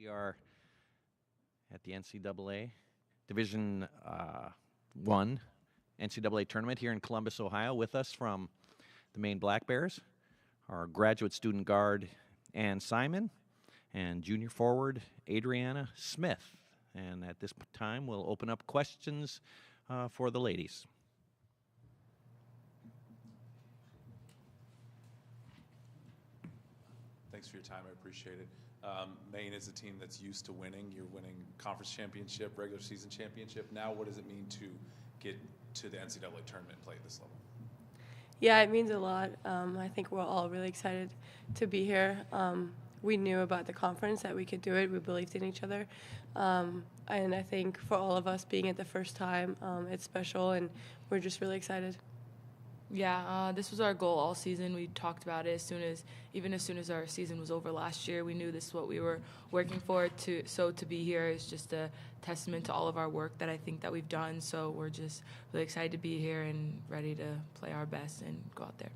We are at the NCAA Division One NCAA tournament here in Columbus, Ohio. With us from the Maine Black Bears, our graduate student guard Ann Simon, and junior forward Adriana Smith. And at this time, we'll open up questions for the ladies. Thanks for your time. I appreciate it. Maine is a team that's used to winning. You're winning conference championship, regular season championship. Now, what does it mean to get to the NCAA tournament and play at this level? Yeah, it means a lot. I think we're all really excited to be here. We knew about the conference, that we could do it. We believed in each other. And I think for all of us being it the first time, it's special, and we're just really excited. Yeah, this was our goal all season. We talked about it even as soon as our season was over last year. We knew this is what we were working for. To be here is just a testament to all of our work that I think that we've done. So we're just really excited to be here and ready to play our best and go out there.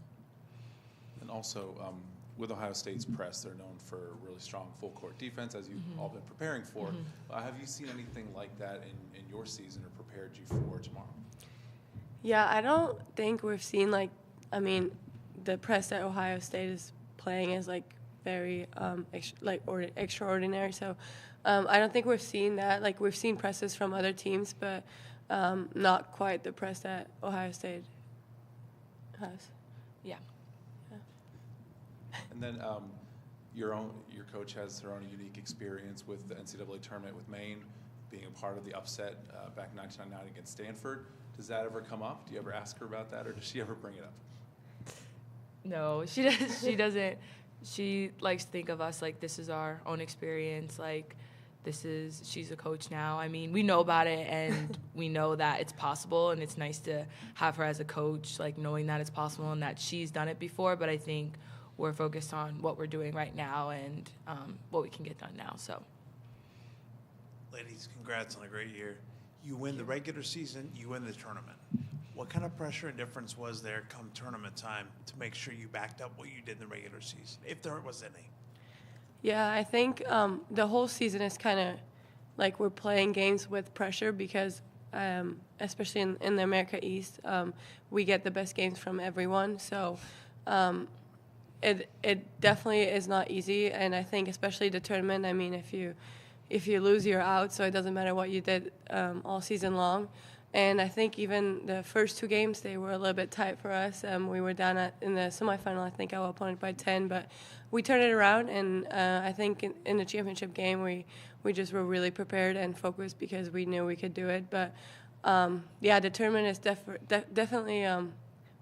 And also, with Ohio State's press, they're known for really strong full-court defense, as you've all been preparing for. Have you seen anything like that in your season or prepared you for tomorrow? Yeah, I don't think we've seen, the press that Ohio State is playing is, very extraordinary. So I don't think we've seen that. We've seen presses from other teams, but not quite the press that Ohio State has. Yeah. And then your coach has her own unique experience with the NCAA tournament with Maine, being a part of the upset back in 1999 against Stanford. Does that ever come up? Do you ever ask her about that, or does she ever bring it up? No, she does. She doesn't. She likes to think of us like this is our own experience. She's a coach now. I mean, we know about it, and we know that it's possible, and it's nice to have her as a coach, knowing that it's possible and that she's done it before. But I think we're focused on what we're doing right now and what we can get done now. So, ladies, congrats on a great year. You win the regular season, you win the tournament. What kind of pressure and difference was there come tournament time to make sure you backed up what you did in the regular season, if there was any? Yeah, I think the whole season is kind of we're playing games with pressure because, especially in the America East, we get the best games from everyone. So it definitely is not easy, and I think especially the tournament, I mean, if you lose, you're out, so it doesn't matter what you did all season long. And I think even the first two games, they were a little bit tight for us. We were down in the semifinal, I think, our opponent by 10, but we turned it around, and I think in the championship game, we just were really prepared and focused because we knew we could do it. But, the tournament is definitely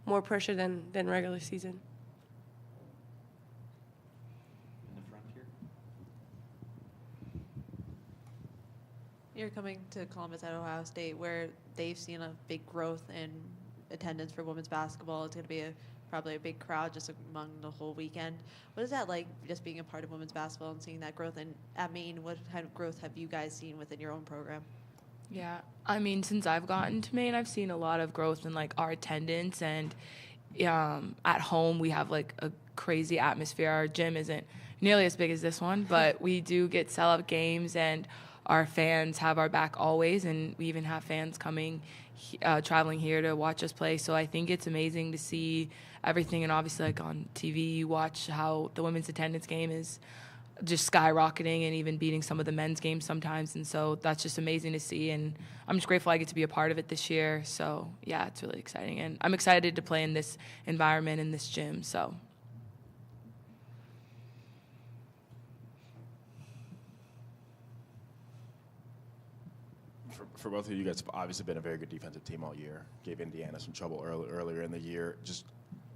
more pressure than regular season. You're coming to Columbus at Ohio State, where they've seen a big growth in attendance for women's basketball. It's going to be probably a big crowd just among the whole weekend. What is that like, just being a part of women's basketball and seeing that growth? And at Maine, what kind of growth have you guys seen within your own program? Yeah, I mean, since I've gotten to Maine, I've seen a lot of growth in our attendance, and at home we have a crazy atmosphere. Our gym isn't nearly as big as this one, but we do get sellout games, and our fans have our back always, and we even have fans coming, traveling here to watch us play. So I think it's amazing to see everything, and obviously on TV you watch how the women's attendance game is just skyrocketing and even beating some of the men's games sometimes, and so that's just amazing to see, and I'm just grateful I get to be a part of it this year. So yeah, it's really exciting, and I'm excited to play in this environment, in this gym. So. For both of you guys, have obviously been a very good defensive team all year. Gave Indiana some trouble earlier in the year. Just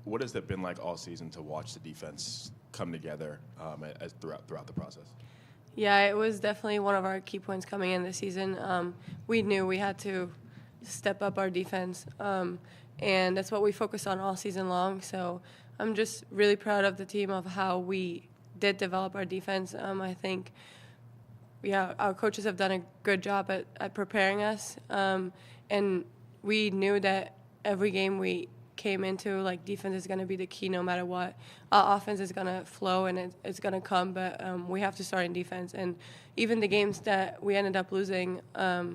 what has it been like all season to watch the defense come together throughout the process? Yeah, it was definitely one of our key points coming in this season. We knew we had to step up our defense, and that's what we focused on all season long. So I'm just really proud of the team of how we did develop our defense. I think our coaches have done a good job at preparing us, and we knew that every game we came into, like, defense is going to be the key no matter what. Our offense is going to flow and it's going to come, but we have to start in defense. And even the games that we ended up losing, a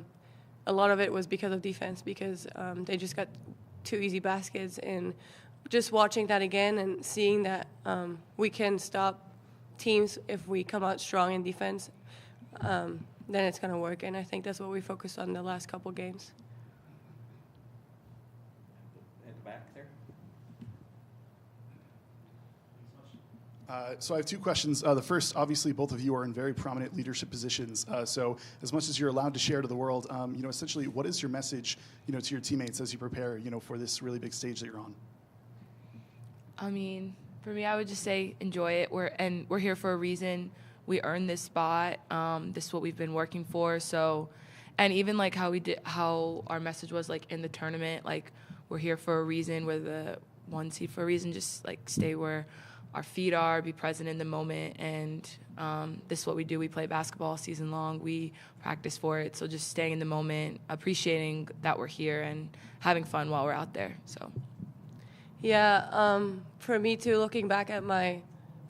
lot of it was because of defense, because they just got 2 easy baskets. And just watching that again and seeing that we can stop teams if we come out strong in defense, then it's going to work. And I think that's what we focused on the last couple games. At the back there. So I have 2 questions. The first, obviously, both of you are in very prominent leadership positions. So as much as you're allowed to share to the world, essentially, what is your message, to your teammates as you prepare, for this really big stage that you're on? I mean, for me, I would just say enjoy it. We're here for a reason. We earned this spot. This is what we've been working for. So, and even like how our message was like in the tournament, like we're here for a reason. We're the 1 seed for a reason. Just like stay where our feet are, be present in the moment, and this is what we do. We play basketball all season long. We practice for it. So just staying in the moment, appreciating that we're here, and having fun while we're out there. So. Yeah, for me too, looking back at my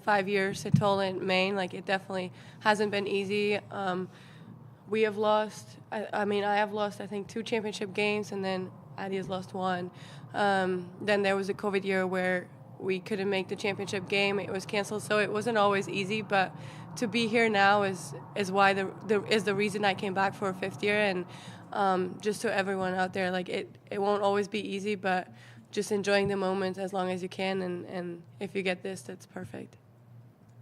5 years at Toll in Maine, like it definitely hasn't been easy. We have lost, I have lost, I think, 2 championship games, and then Addie has lost 1. Then there was a COVID year where we couldn't make the championship game. It was canceled, so it wasn't always easy, but to be here now is why the reason I came back for a 5th year. And just to everyone out there, like it won't always be easy, but just enjoying the moment as long as you can, and if you get this, that's perfect.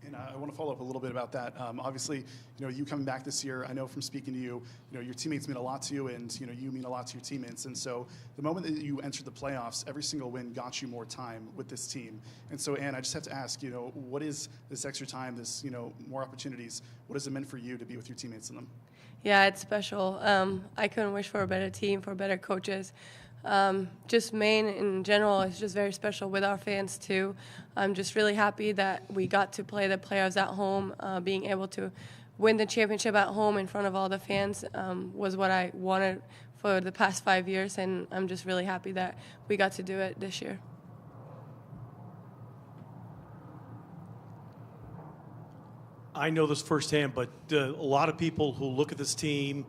And I want to follow up a little bit about that. Obviously, you coming back this year, I know from speaking to you, your teammates mean a lot to you, and you mean a lot to your teammates. And so the moment that you entered the playoffs, every single win got you more time with this team. And so, Ann, I just have to ask, what is this extra time, this more opportunities? What has it meant for you to be with your teammates in them? Yeah, it's special. I couldn't wish for a better team, for better coaches. Just Maine in general is just very special with our fans too. I'm just really happy that we got to play the playoffs at home. Being able to win the championship at home in front of all the fans was what I wanted for the past 5 years, and I'm just really happy that we got to do it this year. I know this firsthand, but a lot of people who look at this team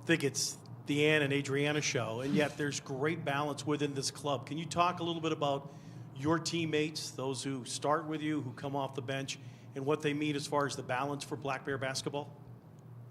think it's the Ann and Adriana show, and yet there's great balance within this club. Can you talk a little bit about your teammates, those who start with you, who come off the bench, and what they mean as far as the balance for Black Bear basketball?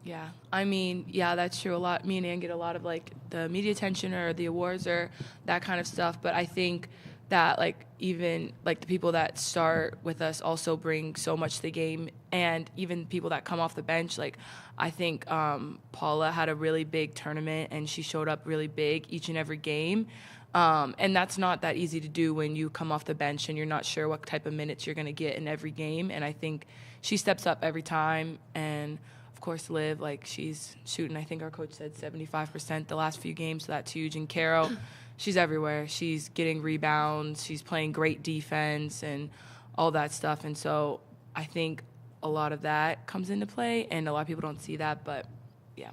Yeah, that's true. Me and Ann get a lot of like the media attention or the awards or that kind of stuff, but I think that like even like the people that start with us also bring so much to the game, and even people that come off the bench, like I think Paula had a really big tournament and she showed up really big each and every game, and that's not that easy to do when you come off the bench and you're not sure what type of minutes you're going to get in every game. And I think she steps up every time. And of course Liv, like she's shooting, I think our coach said 75% the last few games, so that's huge. And Carol, she's everywhere. She's getting rebounds. She's playing great defense and all that stuff. And so I think a lot of that comes into play, and a lot of people don't see that, but yeah.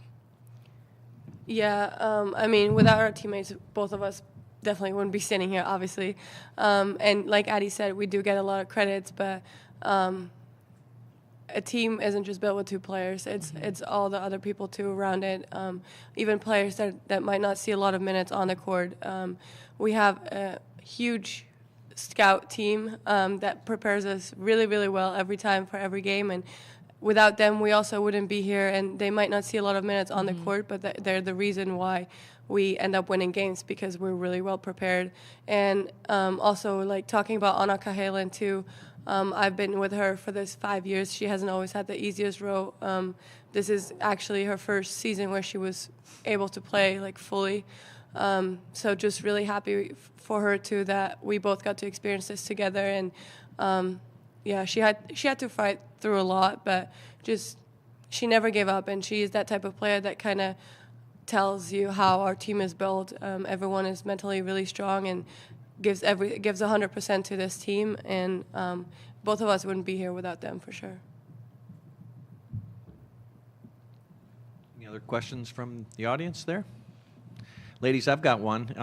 Yeah, without our teammates, both of us definitely wouldn't be sitting here, obviously. And like Addie said, we do get a lot of credits, but a team isn't just built with 2 players. It's all the other people too around it. Even players that might not see a lot of minutes on the court. We have a huge scout team that prepares us really, really well every time for every game. And without them, we also wouldn't be here. And they might not see a lot of minutes on the court, but they're the reason why we end up winning games, because we're really well prepared. And also, like talking about Anna Cahalan too. I've been with her for this 5 years. She hasn't always had the easiest role. This is actually her first season where she was able to play like fully. So just really happy for her too that we both got to experience this together. And she had to fight through a lot, but just she never gave up. And she is that type of player that kind of tells you how our team is built. Everyone is mentally really strong and gives 100% to this team, and both of us wouldn't be here without them for sure. Any other questions from the audience there? Ladies, I've got one.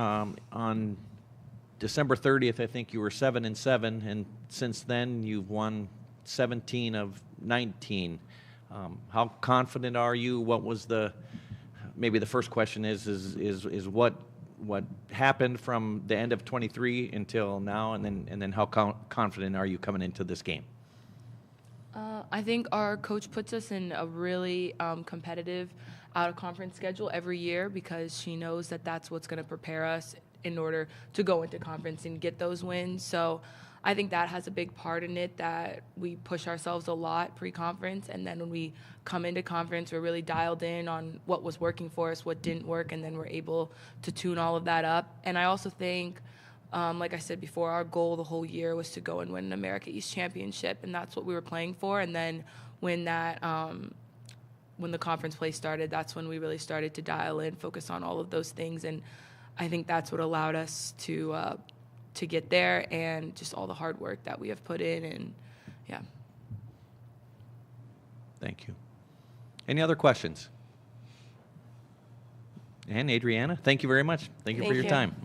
On December 30th, I think you were 7-7, and since then you've won 17 of 19. How confident are you? What was maybe the first question is what happened from the end of 23 until now, and then how confident are you coming into this game? I think our coach puts us in a really competitive out-of-conference schedule every year because she knows that that's what's going to prepare us in order to go into conference and get those wins. So I think that has a big part in it, that we push ourselves a lot pre-conference, and then when we come into conference, we're really dialed in on what was working for us, what didn't work, and then we're able to tune all of that up. And I also think, like I said before, our goal the whole year was to go and win an America East Championship, and that's what we were playing for. And then when the conference play started, that's when we really started to dial in, focus on all of those things, and I think that's what allowed us to get there, and just all the hard work that we have put in, and yeah. Thank you. Any other questions? And Adriana, thank you very much. Thank you for your time.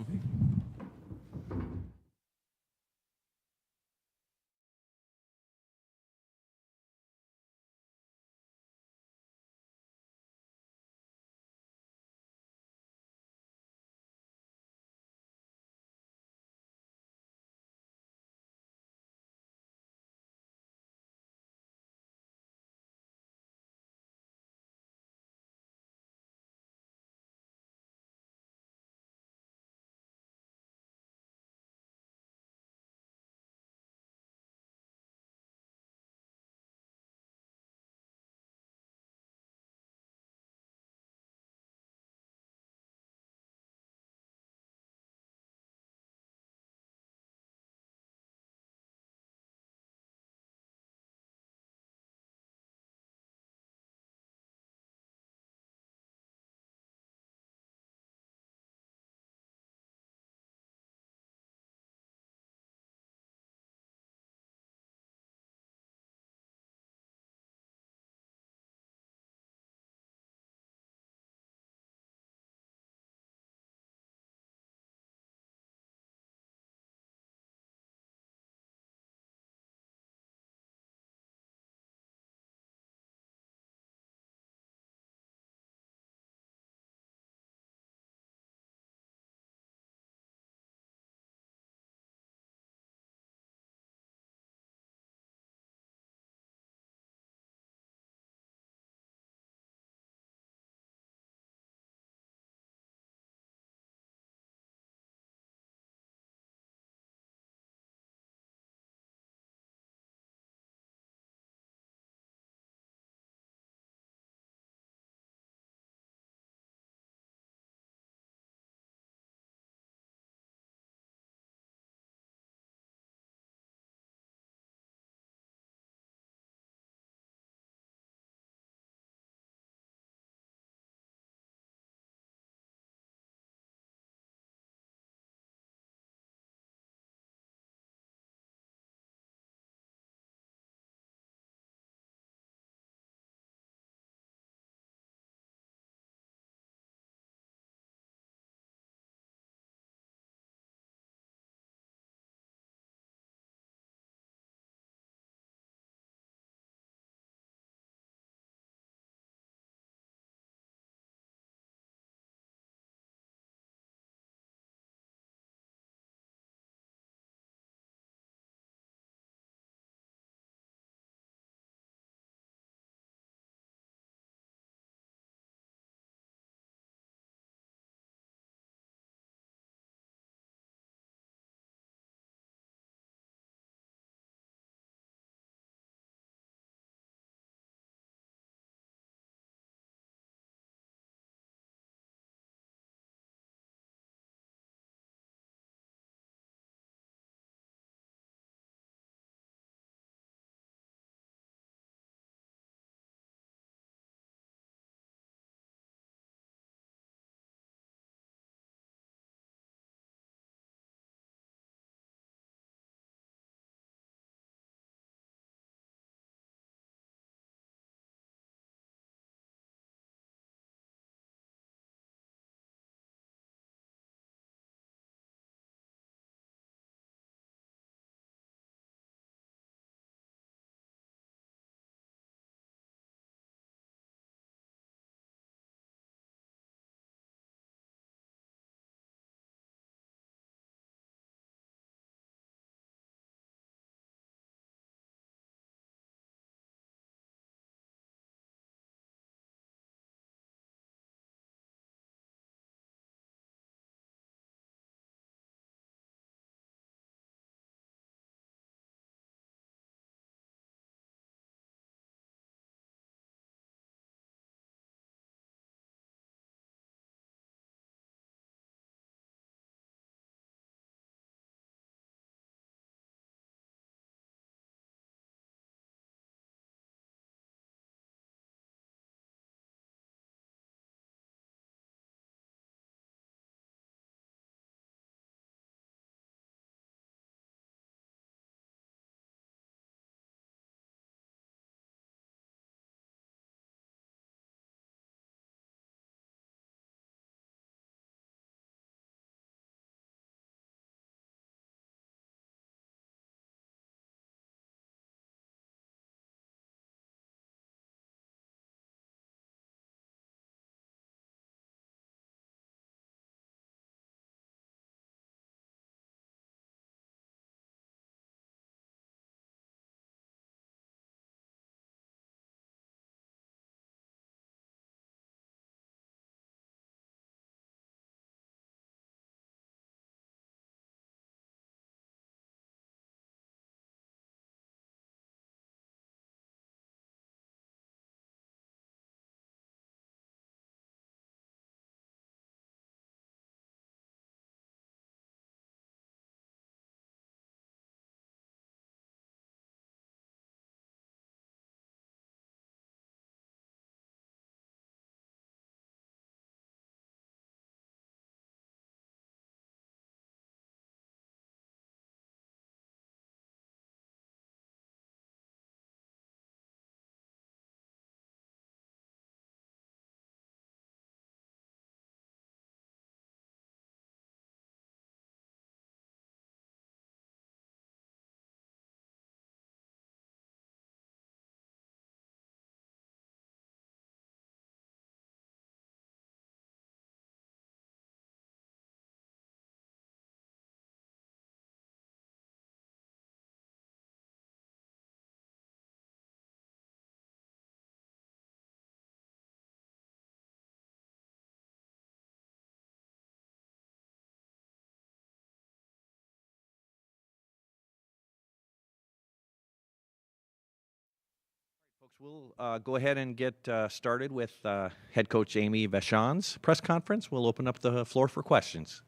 We'll go ahead and get started with head coach Amy Vachon's press conference. We'll open up the floor for questions.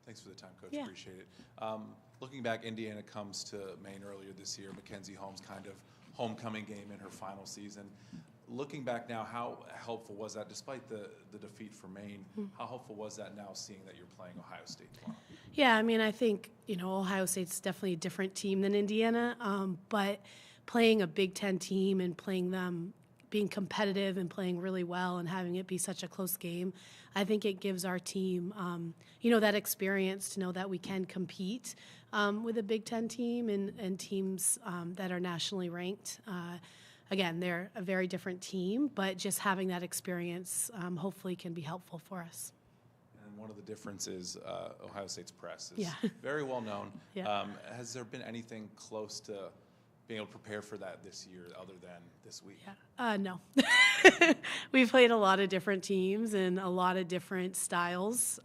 Thanks for the time, Coach. Yeah. Appreciate it. Looking back, Indiana comes to Maine earlier this year. Mackenzie Holmes' kind of homecoming game in her final season. Looking back now, how helpful was that, despite the defeat for Maine? How helpful was that now, seeing that you're playing Ohio State tomorrow? Yeah, I mean, I think, Ohio State's definitely a different team than Indiana, but playing a Big Ten team and playing them, being competitive and playing really well and having it be such a close game, I think it gives our team, that experience to know that we can compete with a Big Ten team and teams that are nationally ranked. Again, they're a very different team, but just having that experience hopefully can be helpful for us. And one of the differences, Ohio State's press is Yeah. very well known. Yeah. Has there been anything close to being able to prepare for that this year, other than this week? Yeah. No. We've played a lot of different teams and a lot of different styles.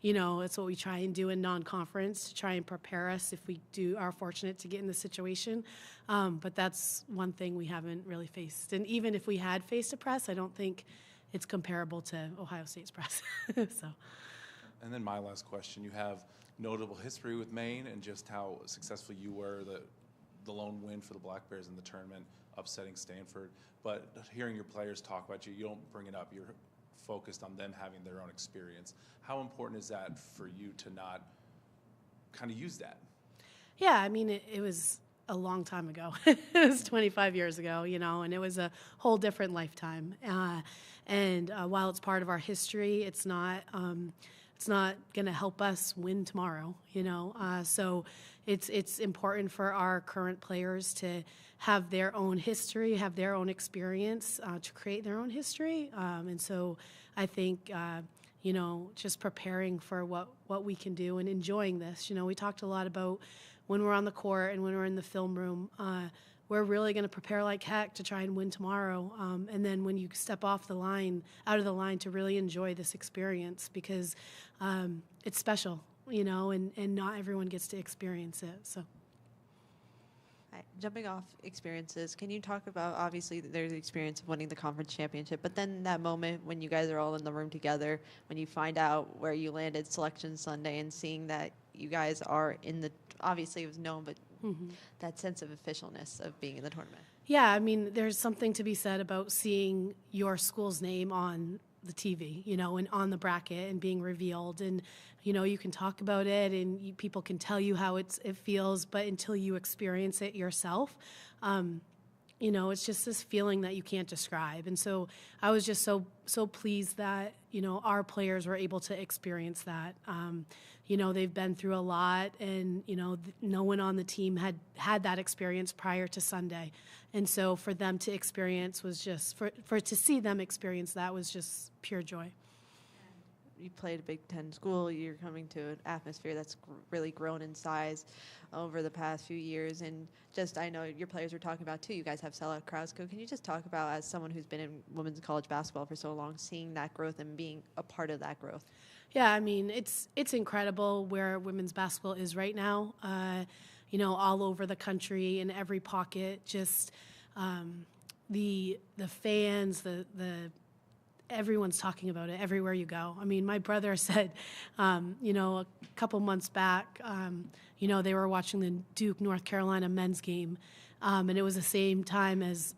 It's what we try and do in non-conference to try and prepare us if we are fortunate to get in the situation. But that's one thing we haven't really faced. And even if we had faced a press, I don't think it's comparable to Ohio State's press. So. And then my last question, you have notable history with Maine and just how successful you were, the lone win for the Black Bears in the tournament, upsetting Stanford. But hearing your players talk about you, you don't bring it up. You're focused on them having their own experience. How important is that for you to not kind of use that? Yeah, I mean, it was a long time ago. It was 25 years ago, and it was a whole different lifetime. And while it's part of our history, it's not going to help us win tomorrow, So it's important for our current players to have their own history, have their own experience, to create their own history. And so I think, just preparing for what we can do and enjoying this. We talked a lot about when we're on the court and when we're in the film room, we're really going to prepare like heck to try and win tomorrow. And then when you step out of the line, to really enjoy this experience, because it's special, and not everyone gets to experience it. So. Right. Jumping off experiences, can you talk about, obviously there's the experience of winning the conference championship, but then that moment when you guys are all in the room together, when you find out where you landed Selection Sunday and seeing that you guys are in the, obviously it was known, but that sense of officialness of being in the tournament. Yeah, I mean, there's something to be said about seeing your school's name on the TV, and on the bracket and being revealed. And, you can talk about it and people can tell you how it feels, but until you experience it yourself, it's just this feeling that you can't describe. And so I was just so pleased that, our players were able to experience that. They've been through a lot, and, no one on the team had that experience prior to Sunday. And so for them to experience was just, to see them experience that was just pure joy. You played a Big Ten school. You're coming to an atmosphere that's really grown in size over the past few years. And just, I know your players were talking about, too, you guys have sellout crowds. Can you just talk about, as someone who's been in women's college basketball for so long, seeing that growth and being a part of that growth? Yeah, I mean, it's incredible where women's basketball is right now, all over the country, in every pocket, just the fans, the everyone's talking about it everywhere you go. I mean, my brother said, a couple months back, they were watching the Duke North Carolina men's game, and it was the same time as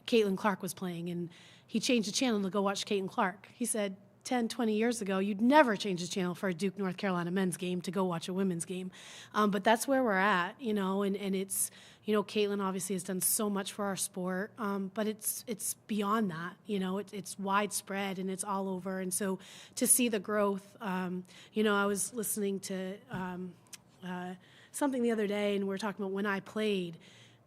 Caitlin Clark was playing, and he changed the channel to go watch Caitlin Clark. He said 10, 20 years ago, you'd never change the channel for a Duke North Carolina men's game to go watch a women's game. But that's where we're at, and it's, Caitlin obviously has done so much for our sport, but it's beyond that, it's widespread and it's all over. And so to see the growth, I was listening to something the other day, and we were talking about when I played,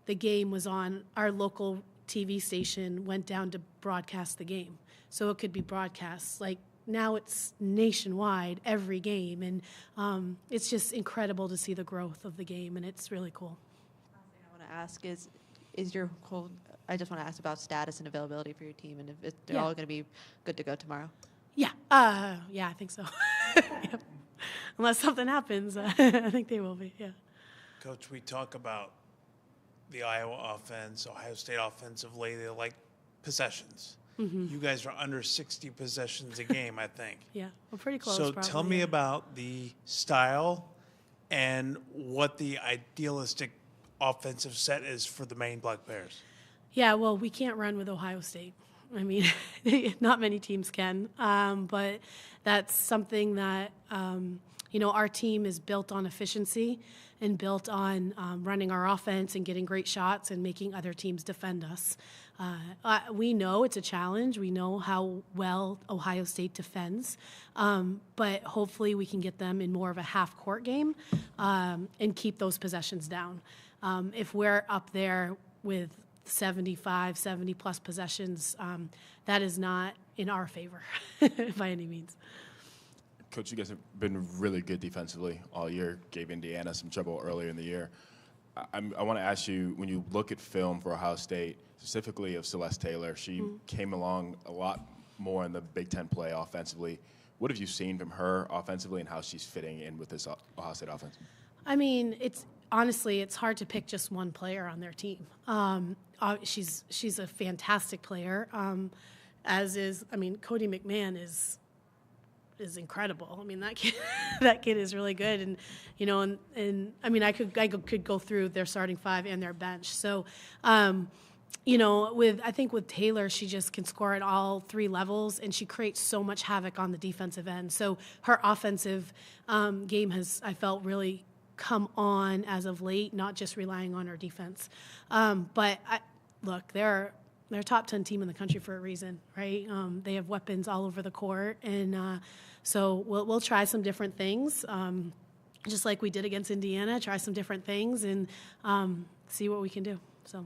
the game was on our local TV station, went down to broadcast the game. So it could be broadcast. Like, now it's nationwide, every game. And it's just incredible to see the growth of the game, and it's really cool. Last thing I want to ask is your whole, I just want to ask about status and availability for your team, and if they're all going to be good to go tomorrow. Yeah. Yeah, I think so. Yep. Unless something happens, I think they will be, yeah. Coach, we talk about the Iowa offense, Ohio State offensively, they like possessions. You guys are under 60 possessions a game, I think. Yeah, we're pretty close. So probably, tell me yeah. about the style and what the idealistic offensive set is for the Maine Black Bears. Yeah, well, we can't run with Ohio State. I mean, not many teams can, but that's something that, our team is built on efficiency and built on running our offense and getting great shots and making other teams defend us. We know it's a challenge. We know how well Ohio State defends, but hopefully we can get them in more of a half-court game and keep those possessions down. If we're up there with 75, 70-plus possessions, that is not in our favor by any means. Coach, you guys have been really good defensively all year, gave Indiana some trouble earlier in the year. I want to ask you, when you look at film for Ohio State, specifically of Celeste Taylor, she came along a lot more in the Big Ten play offensively. What have you seen from her offensively and how she's fitting in with this Ohio State offense? I mean, honestly, it's hard to pick just one player on their team. She's a fantastic player, Cody McMahon is incredible. I mean, that kid is really good, and I could go through their starting five and their bench. So, with Taylor, she just can score at all three levels, and she creates so much havoc on the defensive end. So her offensive game has, I felt, really come on as of late, not just relying on her defense. They're a top 10 team in the country for a reason, right? They have weapons all over the court, and so we'll try some different things, just like we did against Indiana. Try some different things and see what we can do. So.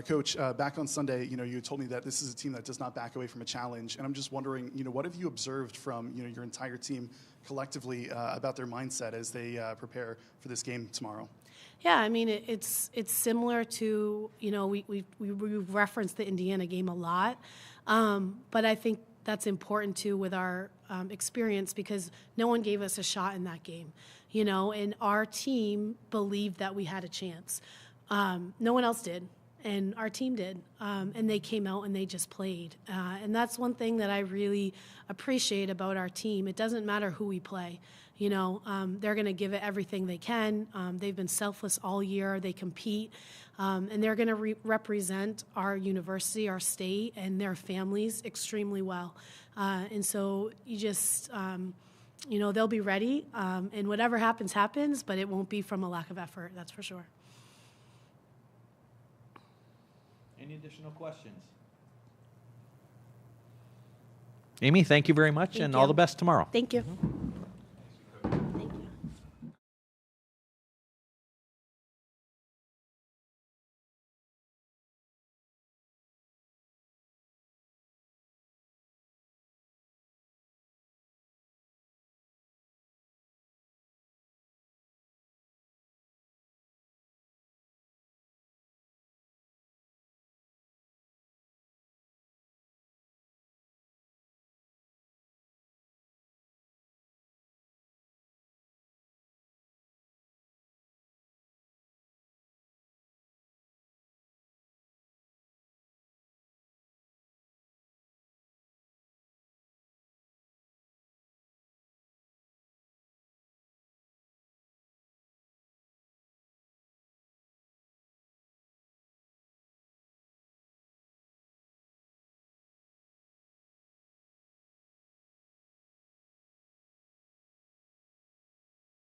Coach, back on Sunday, you told me that this is a team that does not back away from a challenge, and I'm just wondering, what have you observed from your entire team collectively about their mindset as they prepare for this game tomorrow? Yeah, I mean, it's similar to, we referenced the Indiana game a lot, but I think that's important too with our experience because no one gave us a shot in that game, and our team believed that we had a chance. No one else did. And our team did, and they came out and they just played. And that's one thing that I really appreciate about our team. It doesn't matter who we play. They're going to give it everything they can. They've been selfless all year. They compete, and they're going to represent our university, our state, and their families extremely well. And so you just, they'll be ready, and whatever happens, happens, but it won't be from a lack of effort, that's for sure. Any additional questions? Amy, thank you very much, and all the best tomorrow. Thank you.